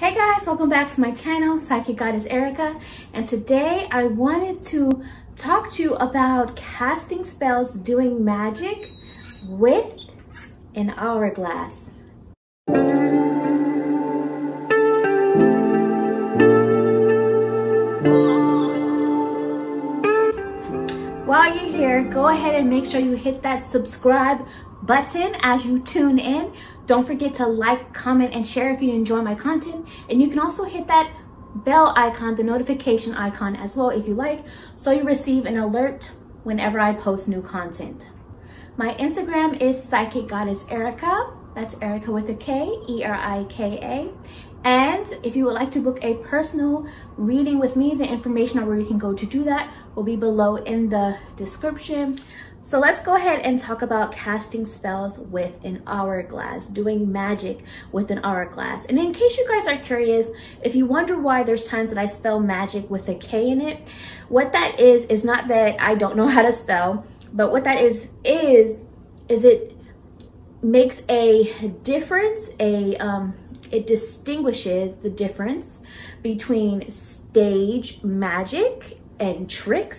Hey guys, welcome back to my channel, Psychic Goddess Erika, and today I wanted to talk to you about casting spells, doing magic with an hourglass. While you're here, go ahead and make sure you hit that subscribe button as you tune in. Don't forget to like, comment, and share if you enjoy my content. And you can also hit that bell icon, the notification icon as well if you like, so you receive an alert whenever I post new content. My Instagram is PsychicGoddessErika. That's Erika with a K, E-R-I-K-A. And if you would like to book a personal reading with me, the information on where you can go to do that will be below in the description. So let's go ahead and talk about casting spells with an hourglass, doing magic with an hourglass. And in case you guys are curious, if you wonder why there's times that I spell magic with a K in it, what that is not that I don't know how to spell, but what that is it makes a difference, it distinguishes the difference between stage magic and tricks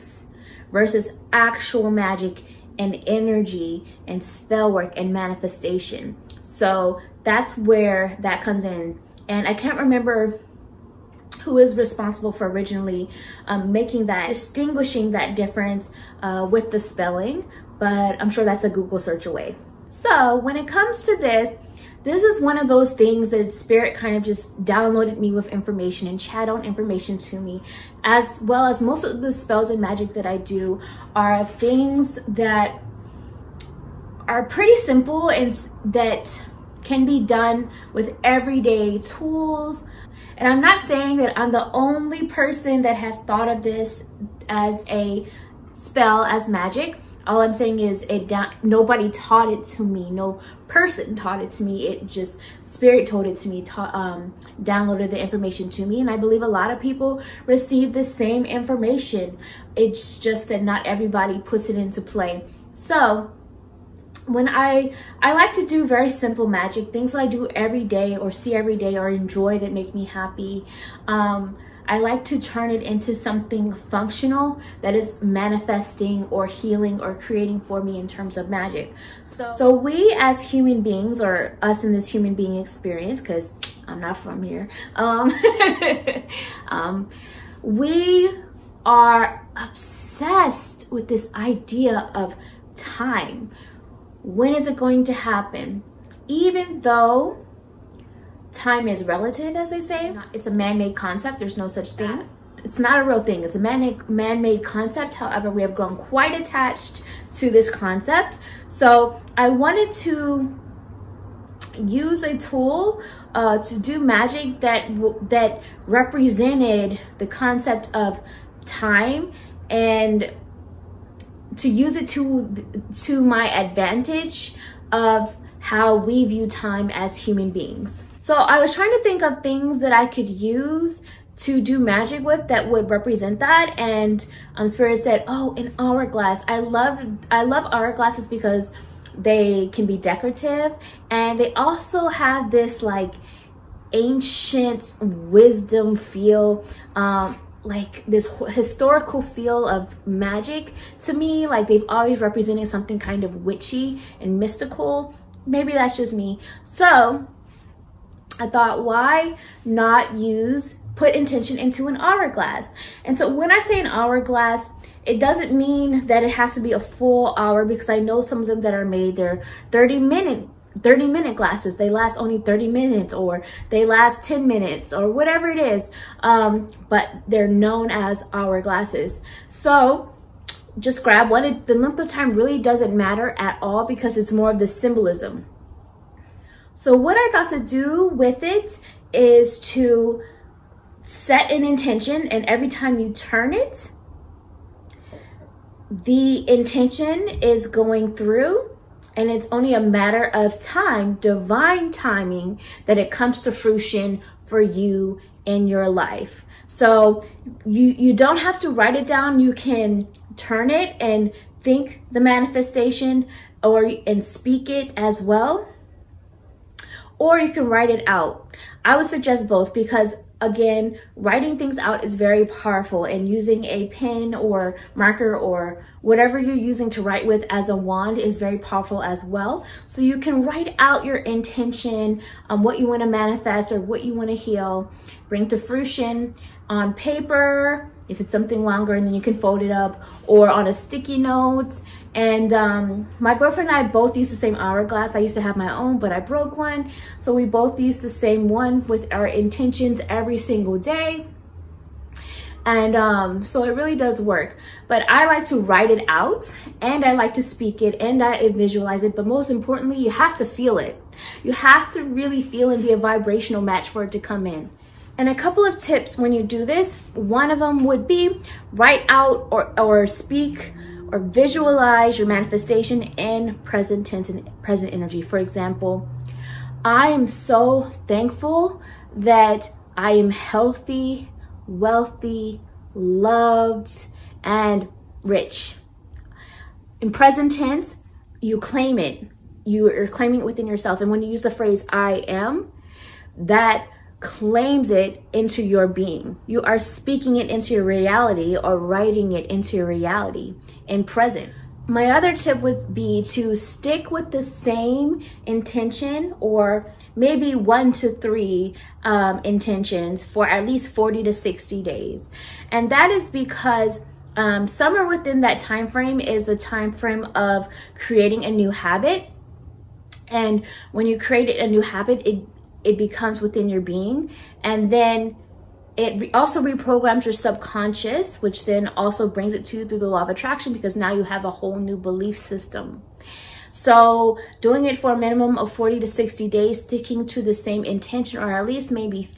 versus actual magic and energy and spell work and manifestation. So that's where that comes in. And I can't remember who is responsible for originally distinguishing that difference with the spelling, but I'm sure that's a Google search away. So when it comes to this is one of those things that Spirit kind of just downloaded me with information and channeled information to me, as well as most of the spells and magic that I do are things that are pretty simple and that can be done with everyday tools. And I'm not saying that I'm the only person that has thought of this as a spell, as magic. All I'm saying is nobody taught it to me. No person taught it to me. It just Spirit told it to me, downloaded the information to me. And I believe a lot of people receive the same information. It's just that not everybody puts it into play. So when I like to do very simple magic, things that I do every day or see every day or enjoy that make me happy. I like to turn it into something functional that is manifesting or healing or creating for me in terms of magic. So we as human beings, or us in this human being experience, because I'm not from here, we are obsessed with this idea of time. When is it going to happen? Even though time is relative, as they say. It's a man-made concept. There's no such thing. It's not a real thing. It's a man-made concept. However, we have grown quite attached to this concept. So I wanted to use a tool to do magic that represented the concept of time, and to use it to my advantage of how we view time as human beings. So I was trying to think of things that I could use to do magic with that would represent that, and Spirit said, oh, an hourglass. I love hourglasses because they can be decorative, and they also have this like ancient wisdom feel, like this historical feel of magic to me. Like they've always represented something kind of witchy and mystical. Maybe that's just me. So I thought, why not put intention into an hourglass? And so when I say an hourglass, it doesn't mean that it has to be a full hour, because I know some of them that are made, they're 30-minute glasses. They last only 30 minutes, or they last 10 minutes, or whatever it is. But they're known as hourglasses. So just grab one. The length of time really doesn't matter at all, because it's more of the symbolism. So what I got to do with it is to set an intention, and every time you turn it, the intention is going through, and it's only a matter of time, divine timing, that it comes to fruition for you in your life. So you don't have to write it down. You can turn it and think the manifestation, and speak it as well. or you can write it out. I would suggest both because, again, writing things out is very powerful, and using a pen or marker or whatever you're using to write with as a wand is very powerful as well. So you can write out your intention, what you want to manifest or what you want to heal, bring to fruition on paper, if it's something longer, and then you can fold it up, or on a sticky note. And my boyfriend and I both use the same hourglass. I used to have my own, but I broke one. So we both use the same one with our intentions every single day. And so it really does work. But I like to write it out, and I like to speak it, and I visualize it. But most importantly, you have to feel it. You have to really feel and be a vibrational match for it to come in. And a couple of tips when you do this, one of them would be write out or speak or visualize your manifestation in present tense and present energy. For example, I am so thankful that I am healthy, wealthy, loved, and rich. In present tense, you claim it. You are claiming it within yourself. And when you use the phrase I am, that claims it into your being. You are speaking it into your reality or writing it into your reality in present. My other tip would be to stick with the same intention, or maybe 1 to 3 intentions for at least 40 to 60 days. And that is because somewhere within that time frame is the time frame of creating a new habit. And when you create a new habit, it becomes within your being, and then it also reprograms your subconscious, which then also brings it to you through the law of attraction, because now you have a whole new belief system. So doing it for a minimum of 40 to 60 days, sticking to the same intention, or at least maybe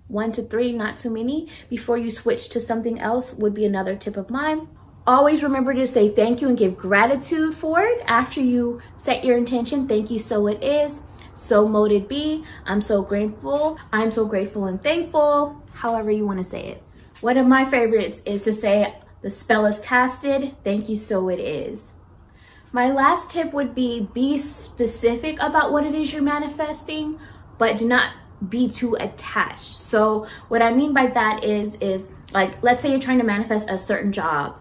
1 to 3, not too many, before you switch to something else, would be another tip of mine. Always remember to say thank you and give gratitude for it after you set your intention. Thank you, so it is. So mote it be. I'm so grateful. I'm so grateful and thankful. However you want to say it. One of my favorites is to say the spell is casted. Thank you, so it is. My last tip would be specific about what it is you're manifesting, but do not be too attached. So what I mean by that is like, let's say you're trying to manifest a certain job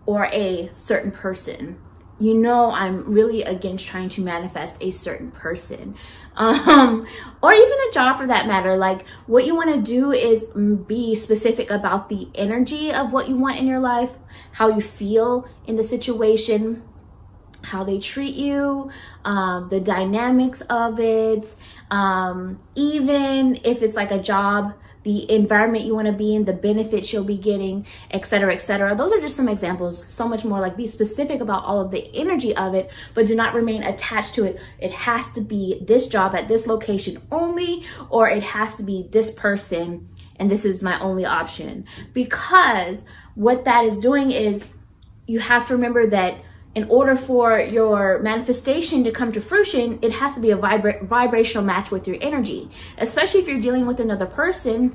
or a certain person. You know, I'm really against trying to manifest a certain person, or even a job for that matter. Like, what you want to do is be specific about the energy of what you want in your life, how you feel in the situation, how they treat you, the dynamics of it, even if it's like a job, the environment you want to be in, the benefits you'll be getting, etc., etc. Those are just some examples. So much more. Like, be specific about all of the energy of it, but do not remain attached to it. It has to be this job at this location only, or it has to be this person and this is my only option. Because what that is doing is, you have to remember that in order for your manifestation to come to fruition, it has to be a vibrational match with your energy, especially if you're dealing with another person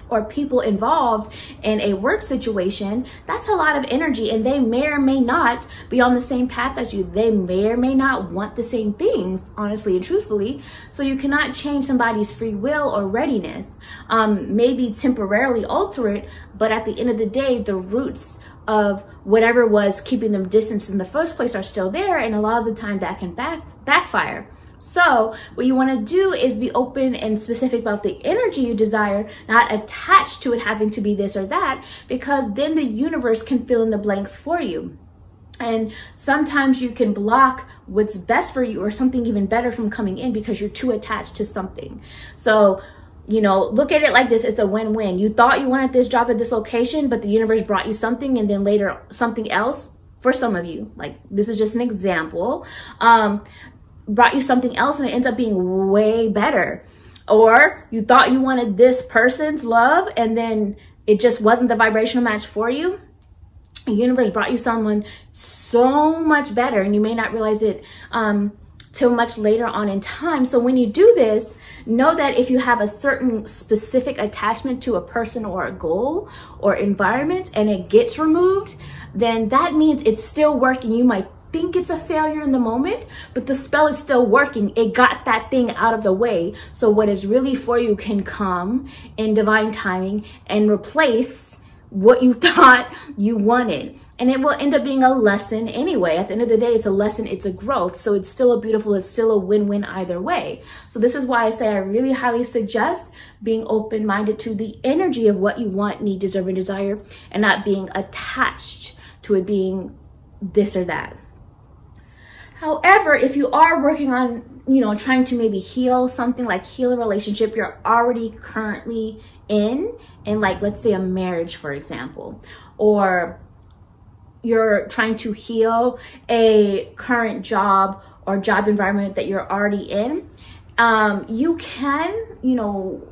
or people involved in a work situation. That's a lot of energy, and they may or may not be on the same path as you. They may or may not want the same things, honestly and truthfully. So you cannot change somebody's free will or readiness. Maybe temporarily alter it, but at the end of the day, the roots of whatever was keeping them distance in the first place are still there, and a lot of the time that can backfire. So what you want to do is be open and specific about the energy you desire, not attached to it having to be this or that, because then the universe can fill in the blanks for you. And sometimes you can block what's best for you or something even better from coming in because you're too attached to something. So, you know, look at it like this. It's a win-win. You thought you wanted this job at this location, but the universe brought you something, and then later something else. For some of you, like, this is just an example, brought you something else and it ends up being way better. Or you thought you wanted this person's love and then it just wasn't the vibrational match for you. The universe brought you someone so much better, and you may not realize it till much later on in time. So when you do this, know that if you have a certain specific attachment to a person or a goal or environment and it gets removed, then that means it's still working. You might think it's a failure in the moment, but the spell is still working. It got that thing out of the way. So what is really for you can come in divine timing and replace what you thought you wanted. And it will end up being a lesson anyway. At the end of the day, it's a lesson, it's a growth. So it's still a beautiful, it's still a win-win either way. So this is why I say I really highly suggest being open-minded to the energy of what you want, need, deserve, and desire, and not being attached to it being this or that. However, if you are working on, you know, trying to maybe heal something, like heal a relationship you're already currently in like, let's say a marriage, for example, or you're trying to heal a current job or job environment that you're already in, you can, you know,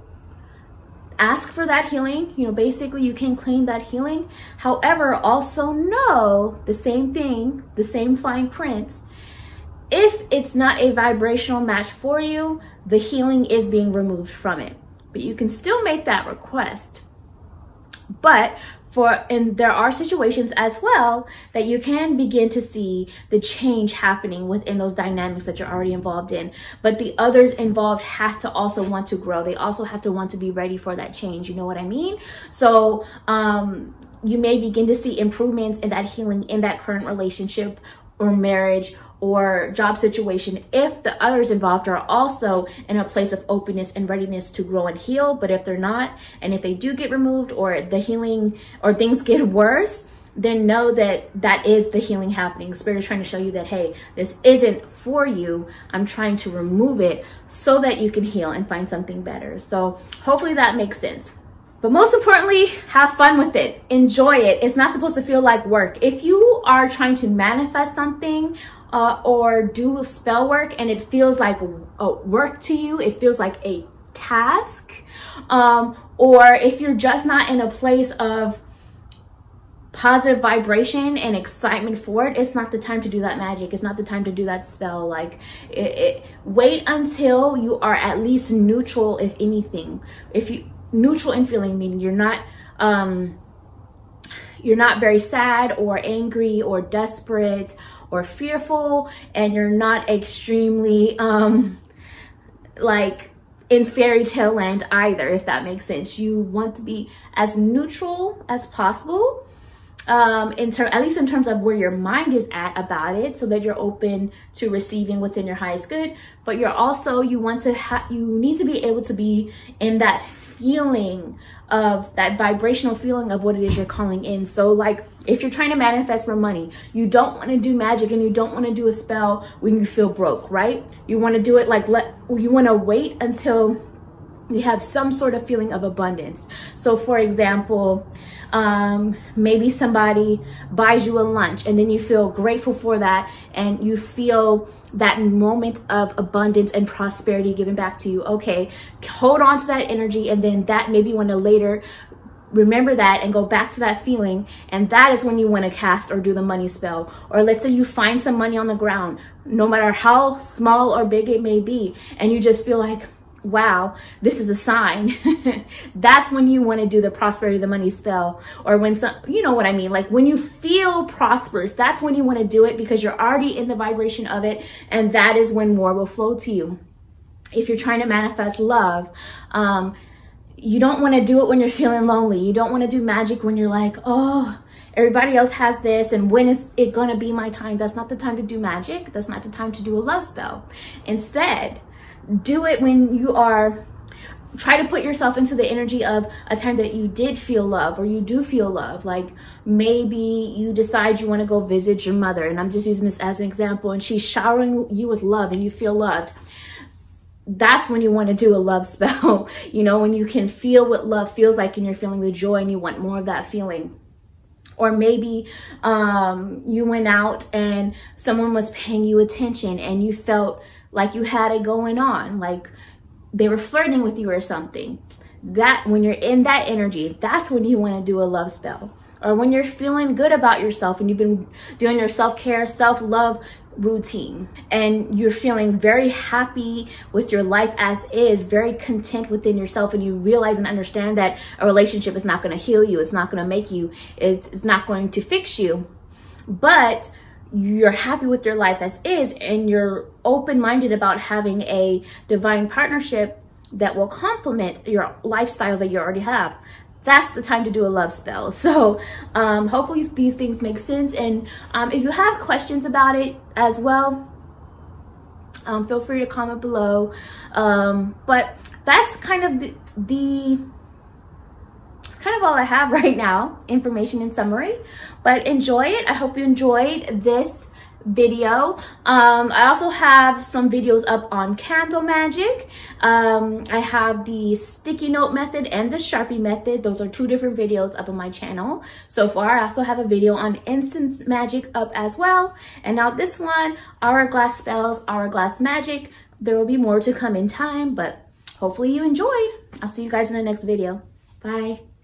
ask for that healing. You know, basically you can claim that healing. However, also know the same thing, the same fine print. If it's not a vibrational match for you, the healing is being removed from it. But you can still make that request. And there are situations as well that you can begin to see the change happening within those dynamics that you're already involved in. But the others involved have to also want to grow. They also have to want to be ready for that change. You know what I mean? So you may begin to see improvements in that healing in that current relationship or marriage or job situation if the others involved are also in a place of openness and readiness to grow and heal. But if they're not, and if they do get removed or the healing or things get worse, then know that that is the healing happening. Spirit is trying to show you that, hey, this isn't for you. I'm trying to remove it so that you can heal and find something better. So hopefully that makes sense. But most importantly, have fun with it. Enjoy it. It's not supposed to feel like work. If you are trying to manifest something or do spell work and it feels like work to you, it feels like a task, or if you're just not in a place of positive vibration and excitement for it, it's not the time to do that magic. It's not the time to do that spell. Like, wait until you are at least neutral, if anything. Neutral in feeling, meaning you're not very sad or angry or desperate or fearful, and you're not extremely like in fairy tale land either, if that makes sense. You want to be as neutral as possible, at least in terms of where your mind is at about it, so that you're open to receiving what's in your highest good. But you're also, you need to be able to be in that feeling of that vibrational feeling of what it is you're calling in. So like, if you're trying to manifest for money, you don't want to do magic and you don't want to do a spell when you feel broke, right? You want to do it like, you want to wait until you have some sort of feeling of abundance. So for example, maybe somebody buys you a lunch and then you feel grateful for that and you feel that moment of abundance and prosperity given back to you. Okay, hold on to that energy, and then that maybe you want to later remember that and go back to that feeling, and that is when you want to cast or do the money spell. Or let's say you find some money on the ground, no matter how small or big it may be, and you just feel like, wow, this is a sign. That's when you want to do the prosperity, the money spell. Or when you know what I mean? Like when you feel prosperous, that's when you want to do it, because you're already in the vibration of it. And that is when more will flow to you. If you're trying to manifest love, you don't want to do it when you're feeling lonely. You don't want to do magic when you're like, oh, everybody else has this, and when is it going to be my time? That's not the time to do magic. That's not the time to do a love spell. Instead, do it when you are, try to put yourself into the energy of a time that you did feel love, or you do feel love. Like maybe you decide you want to go visit your mother, and I'm just using this as an example, and she's showering you with love and you feel loved. That's when you want to do a love spell. You know, when you can feel what love feels like and you're feeling the joy and you want more of that feeling. Or maybe you went out and someone was paying you attention and you felt like you had it going on, like they were flirting with you or something. That when you're in that energy, that's when you want to do a love spell. Or when you're feeling good about yourself and you've been doing your self-care, self-love routine, and you're feeling very happy with your life as is, very content within yourself, and you realize and understand that a relationship is not going to heal you, it's not going to make you, it's not going to fix you, but you're happy with your life as is and you're open-minded about having a divine partnership that will complement your lifestyle that you already have, that's the time to do a love spell. So hopefully these things make sense. And if you have questions about it as well, feel free to comment below. But that's kind of that's kind of all I have right now, information in summary. But enjoy it. I hope you enjoyed this video. I also have some videos up on candle magic. I have the sticky note method and the Sharpie method. Those are 2 different videos up on my channel so far. I also have a video on incense magic up as well. And now this one, hourglass spells, hourglass magic. There will be more to come in time, but hopefully you enjoyed. I'll see you guys in the next video. Bye.